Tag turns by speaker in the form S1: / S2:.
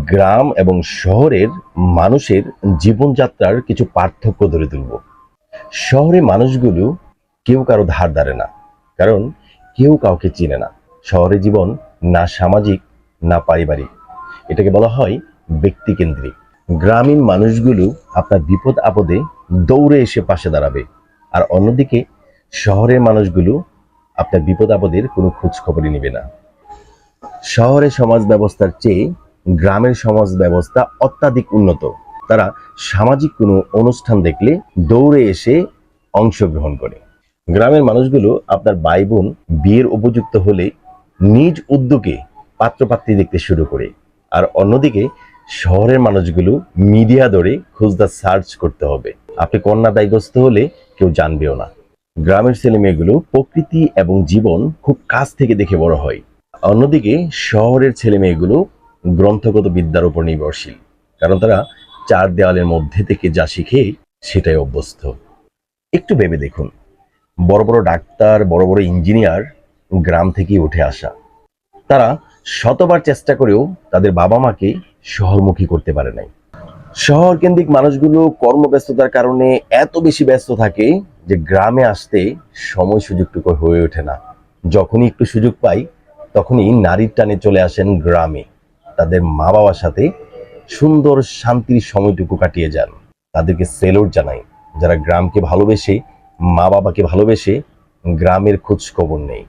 S1: গ্রাম এবং শহরের মানুষের জীবনযাত্রার কিছু পার্থক্য ধরে তুলব। শহরে মানুষগুলো কেউ কারো ধার ধারে না, কারণ কেউ কাউকে চিনে না। শহরে জীবন না সামাজিক না পারিবারিক, এটাকে বলা হয় ব্যক্তিকেন্দ্রিক। গ্রামীণ মানুষগুলো আপনার বিপদ আপদে দৌড়ে এসে পাশে দাঁড়াবে, আর অন্যদিকে শহরের মানুষগুলো আপনার বিপদ আপদের কোনো খোঁজ খবরই নেবে না। শহরের সমাজ ব্যবস্থার চেয়ে গ্রামের সমাজ ব্যবস্থা অত্যাধিক উন্নত। তারা সামাজিক কোনো অনুষ্ঠান দেখলে দৌড়ে এসে অংশগ্রহণ করে। গ্রামের মানুষগুলো আপনার ভাই বোন বিয়ের উপযুক্ত হলে নিজ উদ্যোগে পাত্রপাত্রী দেখতে শুরু করে, আর অন্যদিকে শহরের মানুষগুলো মিডিয়া ধরে খুঁজদা সার্চ করতে হবে। আপনি কন্যা দায়গ্রস্ত হলে কেউ জানবেও না। গ্রামের ছেলে মেয়েগুলো প্রকৃতি এবং জীবন খুব কাছ থেকে দেখে বড় হয়। অন্যদিকে শহরের ছেলে মেয়েগুলো গ্রন্থগত বিদ্যার উপর নির্ভরশীল, কারণ তারা চার দেওয়ালের মধ্যে থেকে যা শিখে সেটাই অভ্যস্ত। একটু ভেবে দেখুন, বড় বড় ডাক্তার, বড় বড় ইঞ্জিনিয়ার গ্রাম থেকেই উঠে আসা। তারা শতবার চেষ্টা করেও তাদের বাবা মাকে শহরমুখী করতে পারে নাই। শহর কেন্দ্রিক মানুষগুলো কর্মব্যস্ততার কারণে এত বেশি ব্যস্ত থাকে যে গ্রামে আসতে সময় সুযোগটুকু হয়ে ওঠে না। যখনই একটু সুযোগ পাই তখনই নারীর টানে চলে আসেন গ্রামে, তাদের মা বাবার সাথে সুন্দর শান্তির সময়টুকু কাটিয়ে যান। তাদেরকে সেলুট জানাই, যারা গ্রামকে ভালোবেসে, মা বাবাকে ভালোবেসে গ্রামের খোঁজ খবর নেই।